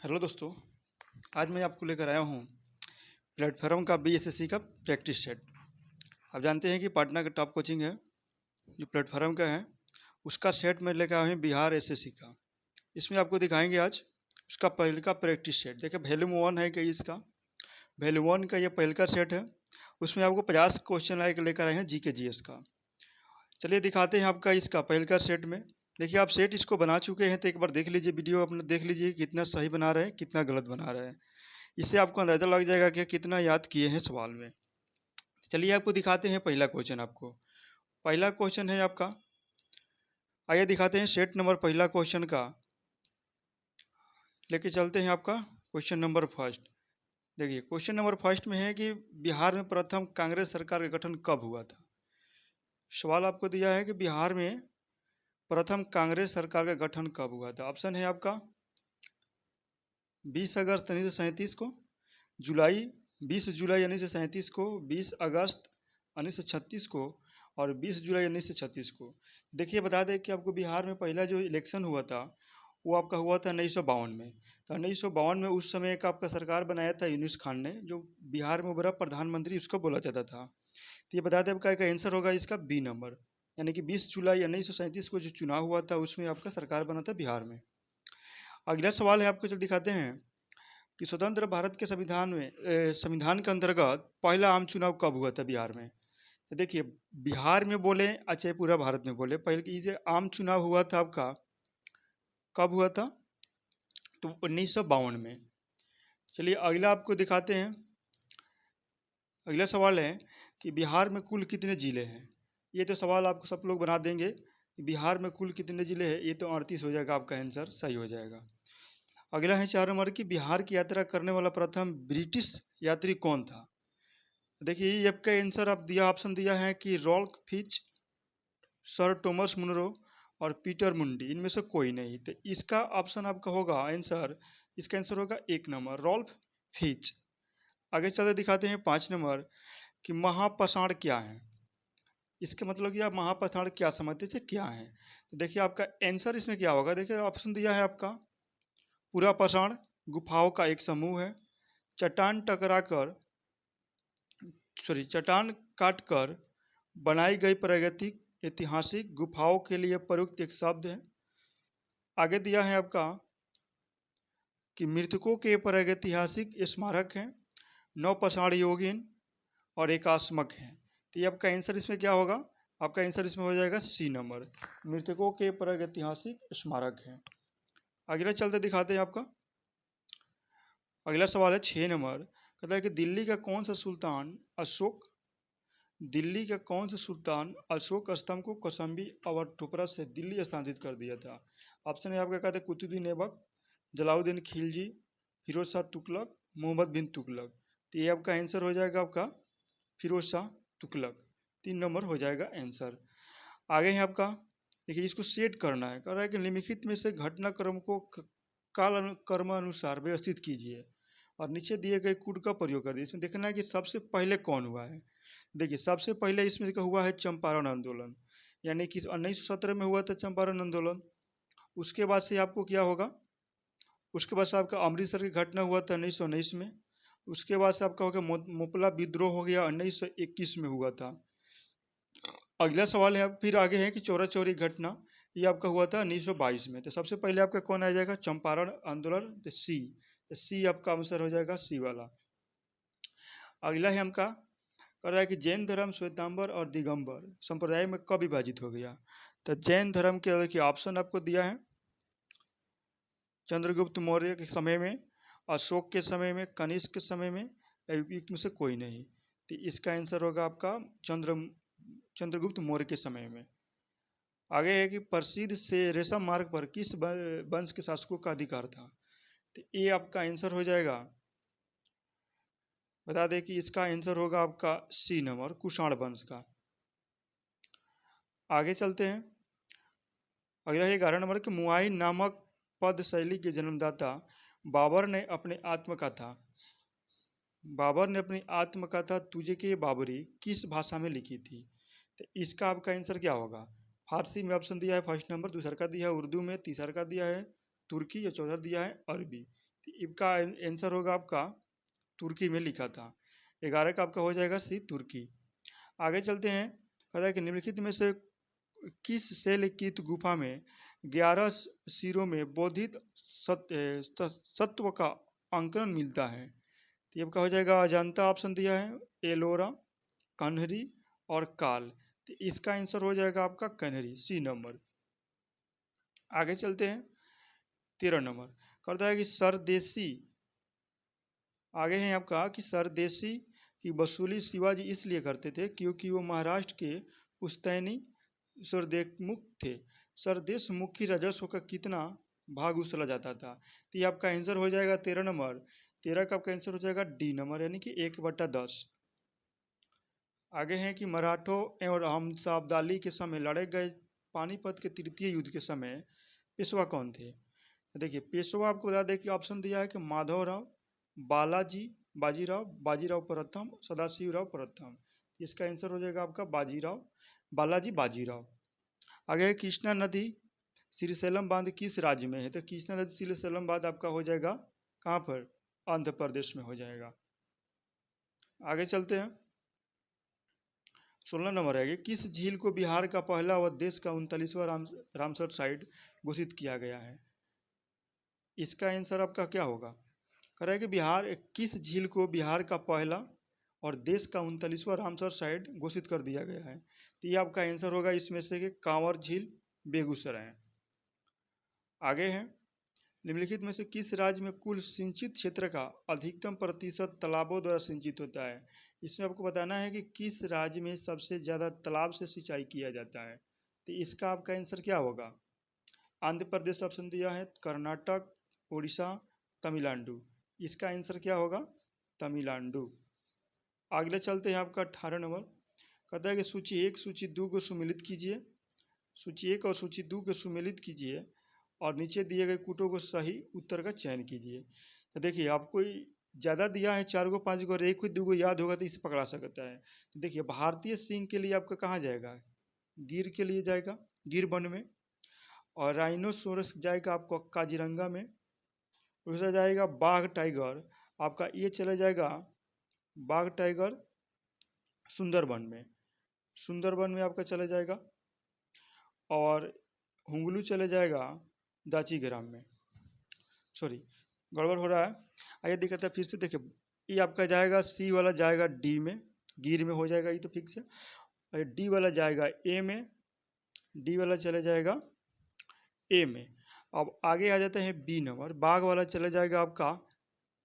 Hello दोस्तों। आज मैं आपको लेकर आया हूँ प्लेटफॉर्म का बीएसएससी का प्रैक्टिस सेट। आप जानते हैं कि पटना का टॉप कोचिंग है जो प्लेटफॉर्म का है, उसका सेट मैं लेकर आया हूँ बिहार एसएससी का। इसमें आपको दिखाएंगे आज उसका पहले का प्रैक्टिस सेट। देखिए वैल्यूम 1 है कि इसका वैल्यूम 1 का ये पहले का सेट है। उसमें आपको 50 क्वेश्चन लेकर आए हैं जीके जीएस का। चलिए दिखाते हैं आपका इसका पहले का सेट में। देखिए आप सेट इसको बना चुके हैं तो एक बार देख लीजिए, वीडियो अपना देख लीजिए कितना सही बना रहे हैं कितना गलत बना रहे हैं। इससे आपको अंदाजा लग जाएगा कि कितना याद किए हैं सवाल में। चलिए आपको दिखाते हैं पहला क्वेश्चन। आपको पहला क्वेश्चन है आपका, आइए दिखाते हैं सेट नंबर पहला क्वेश्चन का। लेके चलते हैं आपका क्वेश्चन नंबर फर्स्ट। देखिए क्वेश्चन नंबर फर्स्ट में है कि बिहार में प्रथम कांग्रेस सरकार का गठन कब हुआ था। सवाल आपको दिया है कि बिहार में प्रथम कांग्रेस सरकार का गठन कब हुआ था। ऑप्शन है आपका 20 अगस्त 1937 को, जुलाई 20 जुलाई 1937 को, 20 अगस्त 1936 को और 20 जुलाई 1936 को। देखिए बता दें कि आपको बिहार में पहला जो इलेक्शन हुआ था वो आपका हुआ था 1952 में। तो 1952 में उस समय एक आपका सरकार बनाया था यूनुस खान ने, जो बिहार में बड़ा प्रधानमंत्री उसको बोला जाता था। तो ये बता दें आपका एक आंसर होगा इसका बी नंबर, यानी कि 20 जुलाई 1937 को जो चुनाव हुआ था उसमें आपका सरकार बना था बिहार में। अगला सवाल है आपको, चल दिखाते हैं कि स्वतंत्र भारत के संविधान के अंतर्गत पहला आम चुनाव कब हुआ था बिहार में। तो देखिए बिहार में बोले चाहे पूरा भारत में बोले, पहले की ये आम चुनाव हुआ था आपका कब हुआ था, तो 1952 में। चलिए अगला आपको दिखाते हैं। अगला सवाल है कि बिहार में कुल कितने जिले हैं। ये तो सवाल आपको सब लोग बना देंगे कि बिहार में कुल कितने जिले हैं, ये तो 38 हो जाएगा, आपका आंसर सही हो जाएगा। अगला है 4 नंबर की बिहार की यात्रा करने वाला प्रथम ब्रिटिश यात्री कौन था। देखिए ये आपका आंसर आप दिया, ऑप्शन दिया है कि Ralph Fitch, sir Thomas Munro और पीटर मुंडी, इनमें से कोई नहीं। तो इसका ऑप्शन आपका होगा आंसर, इसका आंसर होगा 1 नंबर रॉल्फ फिच। आगे चलते दिखाते हैं 5 नंबर कि महापसाण क्या है। इसके मतलब कि आप महापसाण क्या समझते थे, क्या है। तो देखिए आपका आंसर इसमें क्या होगा। देखिए ऑप्शन दिया है आपका पूरा पाषाण गुफाओं का एक समूह है, चट्टान टकराकर चट्टान काटकर बनाई गई प्रागैतिक ऐतिहासिक गुफाओं के लिए प्रयुक्त एक शब्द है। आगे दिया है आपका कि मृतकों के प्रागैतिहासिक स्मारक हैं, नौपाषाण योगिन और एकास्मक हैं। तो ये आपका आंसर इसमें क्या होगा, आपका आंसर इसमें हो जाएगा सी नंबर, मृतकों के प्रागैतिहासिक स्मारक हैं। अगला चलते दिखाते हैं आपका। अगला सवाल है 6 नंबर, कहता है कि दिल्ली का कौन सा सुल्तान अशोक स्तंभ को कौशाम्बी और टोपरा से दिल्ली स्थानांतरित कर दिया था। ऑप्शन है आपका, कहते हैं कुतुबुद्दीन ऐबक, जलालुद्दीन खिलजी, फिरोज शाह तुगलक, मोहम्मद बिन तुगलक। तो ये आपका आंसर हो जाएगा आपका फिरोज शाह तुगलक, 3 नंबर हो जाएगा आंसर। आगे है आपका, देखिए इसको सेट करना है, कह रहा है कि निम्नलिखित में से घटनाक्रम को काल कर्म अनुसार व्यवस्थित कीजिए और नीचे दिए गए कूट का प्रयोग कर दिए। इसमें देखना है कि सबसे पहले कौन हुआ है। देखिए सबसे पहले इसमें का हुआ है चंपारण आंदोलन, यानी कि 1917 में हुआ था चंपारण आंदोलन। उसके बाद से आपको क्या होगा, उसके बाद से आपका अमृतसर की घटना हुआ था 1919 में। उसके बाद से आपका हो गया मोपला विद्रोह हो गया 1921 में हुआ था। अगला सवाल है फिर आगे है कि चौरा चौरी घटना, ये आपका हुआ था 1922 में। तो सबसे पहले आपका कौन आ जाएगा, चंपारण आंदोलन, तो सी। तो सी आपका आंसर हो जाएगा सी वाला। अगला है हमका, कह रहा है कि जैन धर्म श्वेतांबर और दिगंबर संप्रदाय में कब विभाजित हो गया। तो जैन धर्म के देखिए ऑप्शन आपको दिया है, चंद्रगुप्त मौर्य के समय में, अशोक के समय में, कनिष्क के समय में, में से कोई नहीं। तो इसका आंसर होगा आपका चंद्रगुप्त मौर्य के समय में। आगे है कि प्रसिद्ध से रेशम मार्ग पर किस वंश के शासकों का अधिकार था। तो ये आपका आंसर हो जाएगा, बता दें कि इसका आंसर होगा आपका सी नंबर कुषाण वंश का। आगे चलते हैं। अगला है 11 नंबर के मुआई नामक पद शैली के जन्मदाता बाबर ने अपनी आत्मकथा तुझे के बाबरी किस भाषा में लिखी थी। तो इसका आपका आंसर क्या होगा। फारसी में ऑप्शन दिया है फर्स्ट नंबर, दूसरा का दिया है उर्दू में, तीसरा का दिया है तुर्की और चौथा दिया है अरबी। तो इसका आंसर होगा आपका तुर्की में लिखा था। 11 का आपका हो जाएगा सी तुर्की। आगे चलते हैं। कहता है कि निम्नलिखित में से किस शैलकित गुफा में 11 सिरों में बोधित सत्व का अंकन मिलता है। तो ये आपका हो जाएगा अजंता, ऑप्शन दिया है, एलोरा, कन्हरी और काल। तो इसका आंसर हो जाएगा आपका कन्हरी, सी नंबर। आगे चलते हैं। 13 नंबर करता है कि सरदेशी, आगे है आपका कि सरदेशी की वसूली शिवाजी इसलिए करते थे क्योंकि वो महाराष्ट्र के पुश्तैनी सरदेशमुख थे। सरदेश मुखी राजस्व का कितना भाग उछला जाता था। तो ये आपका आंसर हो जाएगा 13 नंबर। 13 का आपका आंसर हो जाएगा डी नंबर, यानी कि 1/10। आगे हैं कि मराठों एवं हमजा अब्दाली के समय लड़े गए पानीपत के तृतीय युद्ध के समय पेशवा कौन थे। देखिए पेशवा आपको बता दें कि ऑप्शन दिया है कि माधवराव, बालाजी बाजीराव, बाजीराव प्रथम, सदाशिवराव प्रथम। इसका आंसर हो जाएगा आपका बाजीराव, बालाजी बाजीराव। आगे है कृष्णा नदी श्रीशैलम बांध किस राज्य में है। तो कृष्णा नदी श्रीशैलम बांध आपका हो जाएगा कहाँ पर, आंध्र प्रदेश में हो जाएगा। आगे चलते हैं। 16 नंबर है कि किस झील को बिहार का पहला व देश का 39वां रामसर साइट घोषित किया गया है। इसका आंसर आपका क्या होगा। कह रहा है कि किस झील को बिहार का पहला और देश का 39वां रामसर साइट घोषित कर दिया गया है। तो ये आपका आंसर होगा इसमें से कि कांवर झील, बेगूसराय। आगे है निम्नलिखित में से किस राज्य में कुल सिंचित क्षेत्र का अधिकतम प्रतिशत तालाबों द्वारा सिंचित होता है। इसमें आपको बताना है कि किस राज्य में सबसे ज़्यादा तालाब से सिंचाई किया जाता है। तो इसका आपका आंसर क्या होगा। आंध्र प्रदेश ऑप्शन दिया है, कर्नाटक, उड़ीसा, तमिलनाडु। इसका आंसर क्या होगा, तमिलनाडु। अगले चलते हैं आपका 18 नंबर। कहता है कि सूची 1 सूची 2 को सुमेलित कीजिए। सूची 1 और सूची 2 को सुमेलित कीजिए और नीचे दिए गए कूटों को सही उत्तर का चयन कीजिए। तो देखिए आपको ज़्यादा दिया है 4 को 5 को और 1 को 2 को याद होगा तो इसे पकड़ा सकता है। तो देखिए भारतीय सिंह के लिए आपका कहाँ जाएगा, गिर के लिए जाएगा, गिर वन में। और राइनोसोरस जाएगा आपको काजीरंगा में। दूसरा जाएगा बाघ टाइगर, आपका ये चला जाएगा बाघ टाइगर सुंदरबन में, सुंदरबन में आपका चला जाएगा। और हुंगलू चले जाएगा दाची ग्राम में। सॉरी गड़बड़ हो रहा है, आइए दिखाते हैं फिर से। देखिए ये आपका जाएगा सी वाला जाएगा डी में, गिर में हो जाएगा ये तो फिक्स है। और डी वाला जाएगा ए में, डी वाला चले जाएगा ए में। अब आगे आ जाते हैं बी नंबर, बाघ वाला चला जाएगा आपका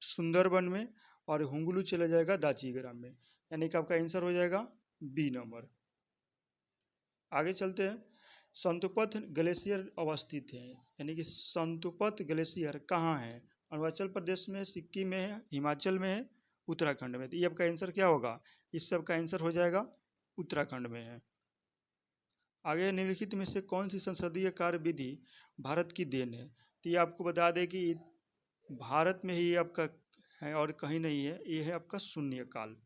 सुंदरबन में और हुंगलू चला जाएगा दाची ग्राम में, यानी कि आपका आंसर हो जाएगा बी नंबर। आगे चलते हैं। संतुपथ ग्लेशियर अवस्थित है, यानी कि संतुपथ ग्लेशियर कहाँ है। अरुणाचल प्रदेश में, सिक्किम में है, हिमाचल में है, उत्तराखंड में। तो ये आपका आंसर क्या होगा, इस सब का आंसर हो जाएगा उत्तराखंड में है। आगे निम्नलिखित में से कौन सी संसदीय कार्य विधि भारत की देन है। तो ये आपको बता दें कि भारत में ही आपका है और कहीं नहीं है, ये है आपका शून्यकाल,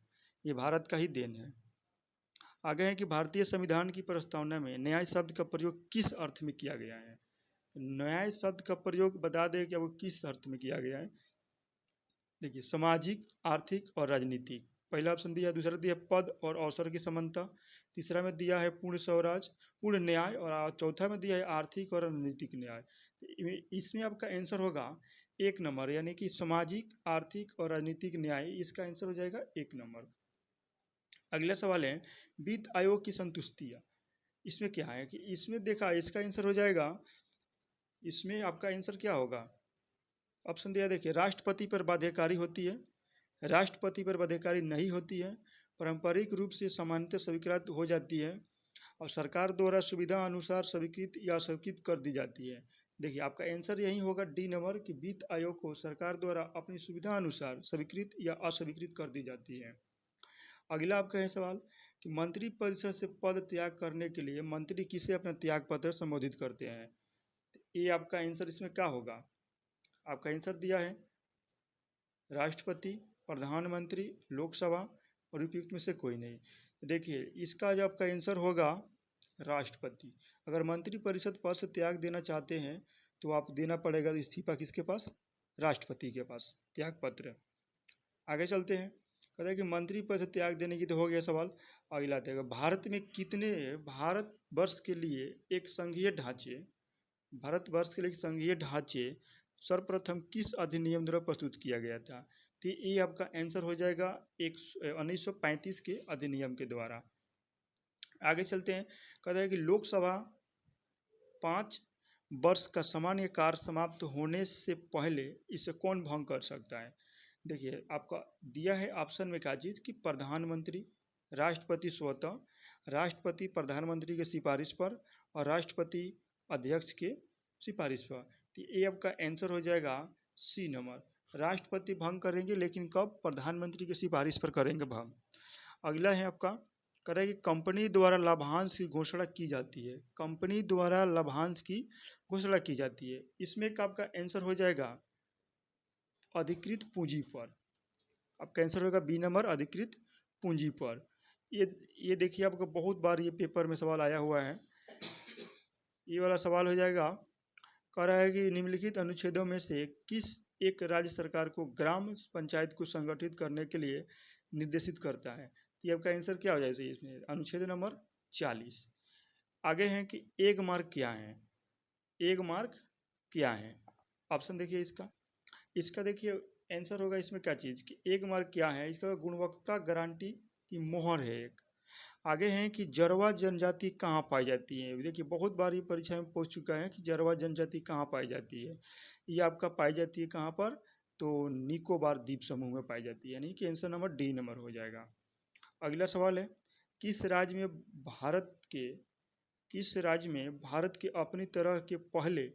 ये भारत का ही देन है। आगे है कि भारतीय संविधान की प्रस्तावना में न्याय शब्द का प्रयोग किस अर्थ में किया गया है। न्याय शब्द का प्रयोग बता दें कि वो किस अर्थ में किया गया है। देखिए सामाजिक, आर्थिक और राजनीतिक। पहला ऑप्शन दिया, दूसरा दिया पद और अवसर की समानता, तीसरा में दिया है पूर्ण स्वराज, पूर्ण न्याय, और चौथा में दिया है आर्थिक और राजनीतिक न्याय। इसमें आपका आंसर होगा 1 नंबर, यानी कि सामाजिक, आर्थिक और राजनीतिक न्याय। इसका आंसर हो जाएगा 1 नंबर। अगला सवाल है वित्त आयोग की संतुष्टियाँ। इसमें क्या है कि इसमें देखा, इसका आंसर हो जाएगा, इसमें आपका आंसर क्या होगा। ऑप्शन दिया देखिए, राष्ट्रपति पर बाध्यकारी होती है, राष्ट्रपति पर बाध्यकारी नहीं होती है, पारंपरिक रूप से सामान्यतः स्वीकृत हो जाती है, और सरकार द्वारा सुविधा अनुसार स्वीकृत या अस्वीकृत कर दी जाती है। देखिए आपका आंसर यही होगा डी नंबर, कि वित्त आयोग को सरकार द्वारा अपनी सुविधा अनुसार स्वीकृत या अस्वीकृत कर दी जाती है। अगला आपका है सवाल कि मंत्री परिषद से पद त्याग करने के लिए मंत्री किसे अपना त्याग पत्र संबोधित करते हैं। ये आपका आंसर इसमें क्या होगा। आपका आंसर दिया है राष्ट्रपति, प्रधानमंत्री, लोकसभा और उपयुक्त में से कोई नहीं। देखिए इसका जो आपका आंसर होगा राष्ट्रपति। अगर मंत्री परिषद पद से त्याग देना चाहते हैं तो आप देना पड़ेगा इस्तीफा किसके पास, राष्ट्रपति के पास त्याग पत्र। आगे चलते हैं, कहता है कि मंत्री पद से त्याग देने की तो हो गया सवाल। अगला देखो, भारत में कितने भारतवर्ष के लिए एक संघीय ढांचे भारतवर्ष के लिए संघीय ढांचे सर्वप्रथम किस अधिनियम द्वारा प्रस्तुत किया गया था? तो ये आपका आंसर हो जाएगा 1935 के अधिनियम के द्वारा। आगे चलते हैं, कहता है कि लोकसभा 5 वर्ष का सामान्य कार्य समाप्त होने से पहले इसे कौन भंग कर सकता है? देखिए आपका दिया है ऑप्शन में क्या चीज़ कि प्रधानमंत्री, राष्ट्रपति स्वतः, राष्ट्रपति प्रधानमंत्री के सिफारिश पर और राष्ट्रपति अध्यक्ष के सिफारिश पर। तो ये आपका आंसर हो जाएगा सी नंबर। राष्ट्रपति भंग करेंगे लेकिन कब? प्रधानमंत्री के सिफारिश पर करेंगे भंग। अगला है आपका, करें कि कंपनी द्वारा लाभांश की घोषणा की जाती है। कंपनी द्वारा लाभांश की घोषणा की जाती है, इसमें का आपका आंसर हो जाएगा अधिकृत पूंजी पर। आपका आंसर होगा बी नंबर, अधिकृत पूंजी पर। ये देखिए आपको बहुत बार ये पेपर में सवाल आया हुआ है। ये वाला सवाल हो जाएगा, कह रहा है कि निम्नलिखित अनुच्छेदों में से किस एक राज्य सरकार को ग्राम पंचायत को संगठित करने के लिए निर्देशित करता है? ये आपका आंसर क्या हो जाएगा इसमें? अनुच्छेद नंबर 40। आगे है कि एक मार्क क्या है? एक मार्क क्या है? ऑप्शन देखिए इसका देखिए आंसर होगा इसमें क्या चीज़ कि एक मार्क क्या है? इसका गुणवत्ता गारंटी की मोहर है एक। आगे हैं कि जरवा जनजाति कहाँ पाई जाती है? देखिए बहुत बार ये परीक्षा में पूछ चुका है कि जरवा जनजाति कहाँ पाई जाती है। ये आपका पाई जाती है कहाँ पर? तो निकोबार द्वीप समूह में पाई जाती है, यानी कि आंसर नंबर डी नंबर हो जाएगा। अगला सवाल है, किस राज्य में भारत के अपनी तरह के पहले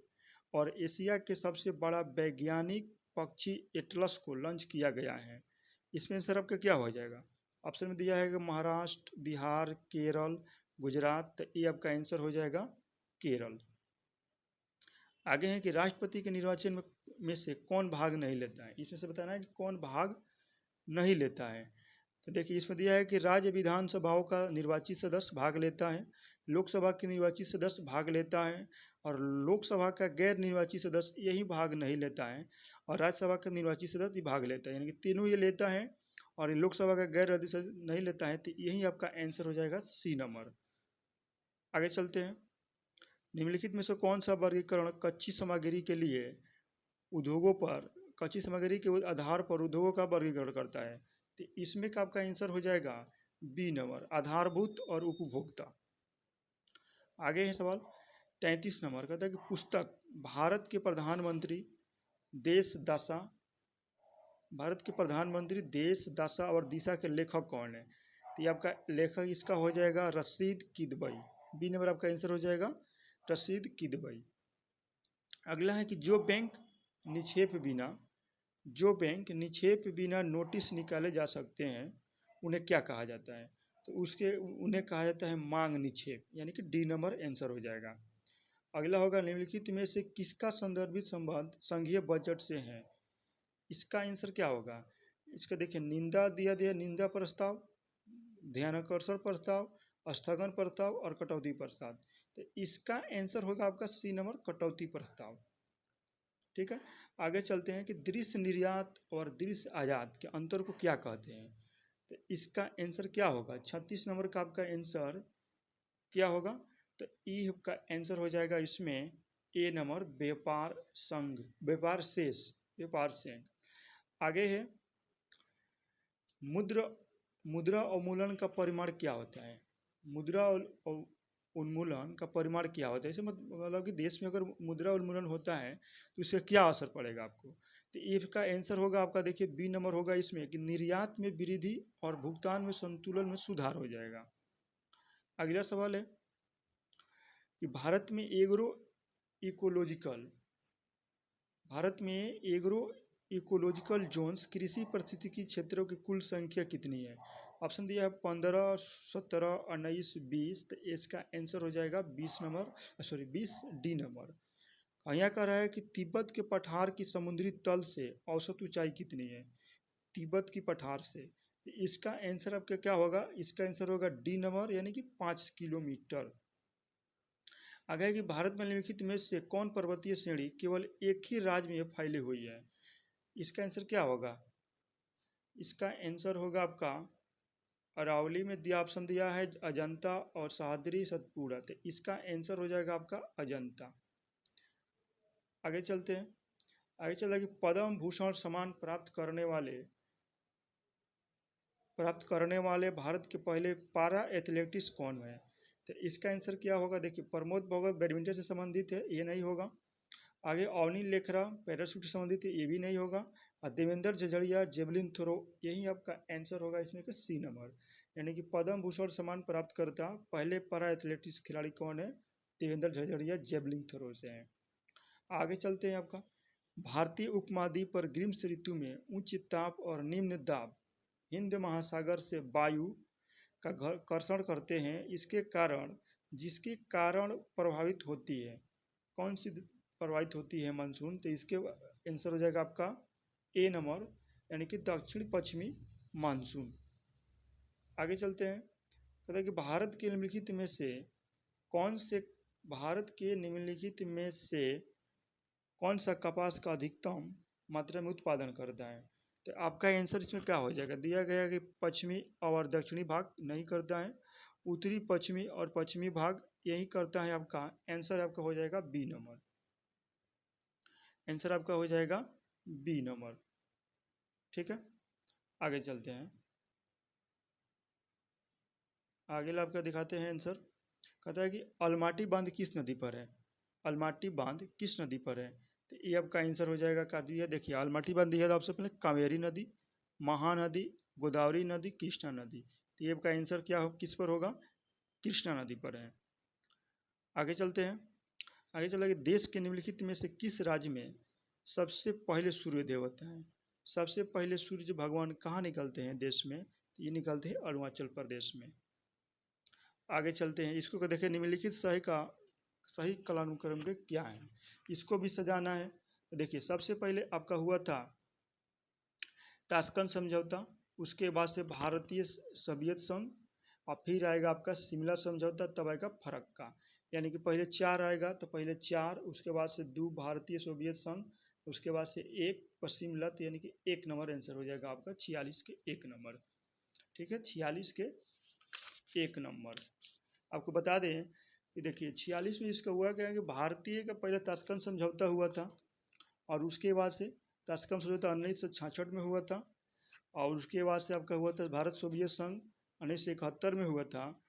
और एशिया के सबसे बड़ा वैज्ञानिक पक्षी एटलस को लॉन्च किया गया है? इसमें आंसर आपका क्या हो जाएगा? ऑप्शन में दिया है कि महाराष्ट्र, बिहार, केरल, गुजरात। तो ये आपका आंसर हो जाएगा केरल। आगे है कि राष्ट्रपति के निर्वाचन में से कौन भाग नहीं लेता है? इसमें से बताना है कि कौन भाग नहीं लेता है। तो देखिए इसमें दिया है कि राज्य विधानसभाओं का निर्वाचित सदस्य भाग लेता है, लोकसभा के निर्वाचित सदस्य भाग लेता है, और लोकसभा का गैर निर्वाचित सदस्य यही भाग नहीं लेता है, और राज्यसभा का निर्वाचित सदस्य भाग लेता है, यानी कि तीनों ये लेता है और लोकसभा का गैर नहीं लेता है। तो यही आपका आंसर हो जाएगा सी नंबर। आगे चलते हैं, निम्नलिखित में से कौन सा वर्गीकरण कच्ची सामग्री के लिए उद्योगों पर कच्ची सामग्री के आधार पर उद्योगों का वर्गीकरण करता है? तो इसमें का आपका आंसर हो जाएगा बी नंबर, आधारभूत और उपभोक्ता। आगे है सवाल 33 नंबर, कहता है कि पुस्तक भारत के प्रधानमंत्री देश दशा और दिशा के लेखक कौन है? तो ये आपका लेखक इसका हो जाएगा रशीद किदवई। बी नंबर आपका आंसर हो जाएगा रशीद किदवई। अगला है कि जो बैंक निक्षेप बिना नोटिस निकाले जा सकते हैं उन्हें क्या कहा जाता है? तो उन्हें कहा जाता है मांग निक्षेप, यानी कि डी नंबर आंसर हो जाएगा। अगला होगा, निम्नलिखित में से किसका संदर्भित संबंध संघीय बजट से है? इसका आंसर क्या होगा? इसका देखिए निंदा प्रस्ताव, ध्यानाकर्षण प्रस्ताव, स्थगन प्रस्ताव और कटौती प्रस्ताव। तो इसका आंसर होगा आपका सी नंबर, कटौती प्रस्ताव। ठीक है, आगे चलते हैं कि दृश्य निर्यात और दृश्य आयात के अंतर को क्या कहते हैं? तो इसका आंसर क्या होगा? 36 नंबर का आपका आंसर क्या होगा? तो ई का आंसर हो जाएगा इसमें ए नंबर, व्यापार शेष। आगे है मुद्रा अवमूलन का परिमाण क्या होता है? मुद्रा उन्मूलन का परिमाण क्या होता है? इसे मतलब कि देश में अगर मुद्रा उन्मूलन होता है तो इसका क्या असर पड़ेगा आपको? तो इसका आंसर होगा आपका देखिए बी नंबर होगा इसमें कि निर्यात में वृद्धि और भुगतान में संतुलन में सुधार हो जाएगा। अगला सवाल है कि भारत में एग्रो इकोलॉजिकल जोन्स कृषि पारिस्थितिकी क्षेत्रों की कुल संख्या कितनी है? ऑप्शन दिया है 15, 17, 19, 20। तो इसका आंसर हो जाएगा 20 डी नंबर। यहाँ कह रहा है कि तिब्बत के पठार की समुद्री तल से औसत ऊंचाई कितनी है? तिब्बत की पठार से। इसका आंसर आपका क्या होगा? इसका आंसर होगा डी नंबर, यानी कि 5 किलोमीटर। आगे है कि भारत में निम्नलिखित में से कौन पर्वतीय श्रेणी केवल एक ही राज्य में फैली हुई है? इसका आंसर क्या होगा? इसका आंसर होगा आपका अरावली में दिया ऑप्शन दिया है अजंता और सह्याद्री सतपुड़ा, तो इसका आंसर हो जाएगा आपका अजंता। आगे चलते हैं। आगे चलता है कि पद्म भूषण सम्मान प्राप्त करने वाले भारत के पहले पारा एथलेटिक्स कौन है? तो इसका आंसर क्या होगा? देखिए, प्रमोद भगत बैडमिंटन से संबंधित है, ये नहीं होगा। आगे अवनी लेखरा पैराशूट से संबंधित है, ये भी नहीं होगा। और देवेंद्र झझड़िया जेवलिन थ्रो, यही आपका आंसर होगा इसमें का सी नंबर। यानी कि पद्म भूषण सम्मान प्राप्त करता पहले पारा एथलेटिक्स खिलाड़ी कौन है? देवेंद्र झझड़िया जेवलिन थ्रो से हैं। आगे चलते हैं आपका। भारतीय उपमहाद्वीप पर ग्रीष्म ऋतु में उच्च ताप और निम्न दाब हिंद महासागर से वायु का कर्षण करते हैं, जिसके कारण प्रभावित होती है, कौन सी प्रभावित होती है? मानसून। तो इसके आंसर हो जाएगा आपका ए नंबर, यानी कि दक्षिण पश्चिमी मानसून। आगे चलते हैं। कहते हैं कि भारत के निम्नलिखित में से कौन सा कपास का अधिकतम मात्रा में उत्पादन करता है? तो आपका आंसर इसमें क्या हो जाएगा? दिया गया कि पश्चिमी और दक्षिणी भाग नहीं करता है, उत्तरी पश्चिमी और पश्चिमी भाग यही करता है। आपका आंसर आपका हो जाएगा बी नंबर। आंसर आपका हो जाएगा बी नंबर। ठीक है, आगे चलते हैं। आगे आपका दिखाते हैं आंसर। कहता है कि अलमाटी बांध किस नदी पर है? अलमाटी बांध किस नदी पर है? तो ये आपका आंसर हो जाएगा क्या दिया? देखिए, अलमाटी बांध दिया था आपसे पहले कावेरी नदी, महानदी, गोदावरी नदी, कृष्णा नदी। तो ये आपका आंसर क्या हो, किस पर होगा? कृष्णा नदी पर है। आगे चलते हैं। आगे चला कि देश के निम्नलिखित में से किस राज्य में सबसे पहले सूर्योदय होता है? सबसे पहले सूर्य भगवान कहाँ निकलते हैं देश में? तो ये निकलते हैं अरुणाचल प्रदेश में। आगे चलते हैं। इसको देखें, निम्नलिखित सही कालानुक्रम के क्या है, इसको भी सजाना है। देखिए, सबसे पहले आपका हुआ था ताशकंद समझौता, उसके बाद से भारतीय सोवियत संघ, और फिर आएगा आपका शिमला समझौता, तब आएगा फरक्का। यानी कि पहले 4 आएगा, तो पहले 4, उसके बाद से 2 भारतीय सोवियत संघ, उसके बाद से 1 पश्चिम लत, यानी कि 1 नंबर आंसर हो जाएगा आपका 46 के 1 नंबर। ठीक है, 46 के 1 नंबर। आपको बता दें कि देखिए 46 में इसका हुआ क्या है कि भारतीय का पहले ताशकंद समझौता हुआ था, और उसके बाद से ताशकंद समझौता 1966 में हुआ था, और उसके बाद से आपका हुआ था भारत सोवियत संघ 1971 में हुआ था,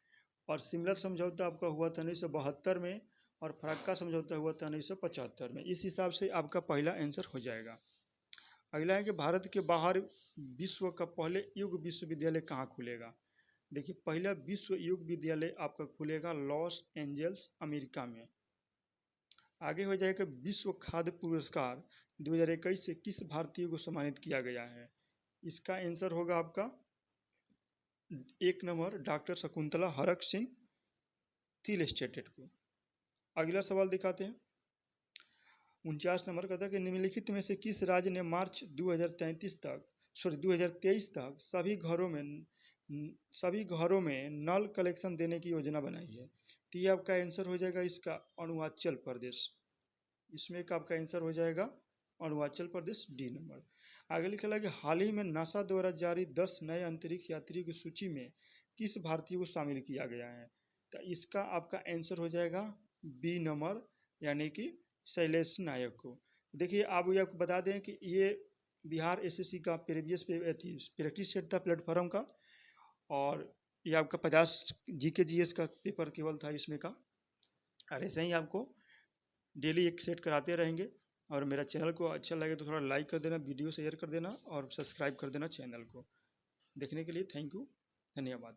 और शिमला समझौता आपका हुआ था 1972 में, और फरक्का समझौता हुआ था 1975 में। इस हिसाब से आपका पहला आंसर हो जाएगा। अगला है कि भारत के बाहर विश्व का पहले युग विश्वविद्यालय कहाँ खुलेगा? देखिए, पहला विश्व युग विद्यालय आपका खुलेगा लॉस एंजल्स, अमेरिका में। आगे हो जाएगा विश्व खाद्य पुरस्कार 2021 से किस भारतीय को सम्मानित किया गया है? इसका आंसर होगा आपका 1 number, doctor Shakuntala Harak Singh Thiel stated को। अगला सवाल दिखाते हैं। 49 नंबर का था कि निम्नलिखित में से किस राज्य ने मार्च 2023 तक सभी घरों में नल कलेक्शन देने की योजना बनाई है? तो ये आपका आंसर हो जाएगा इसका अरुणाचल प्रदेश। इसमें का आपका आंसर हो जाएगा अरुणाचल प्रदेश, डी नंबर। आगे लिखा है कि हाल ही में नासा द्वारा जारी 10 नए अंतरिक्ष यात्रियों की सूची में किस भारतीय को शामिल किया गया है? तो इसका आपका आंसर हो जाएगा बी नंबर, यानी कि शैलेश नायक को। देखिए, आप ये आपको बता दें कि ये बिहार एसएससी का प्रीवियस प्रैक्टिस सेट था प्लेटफॉर्म का, और ये आपका 50 जीके जीएस का पेपर केवल था इसमें का। और ऐसे ही आपको डेली एक सेट कराते रहेंगे। और मेरा चैनल को अच्छा लगे तो थोड़ा लाइक कर देना, वीडियो शेयर कर देना, और सब्सक्राइब कर देना चैनल को। देखने के लिए थैंक यू, धन्यवाद।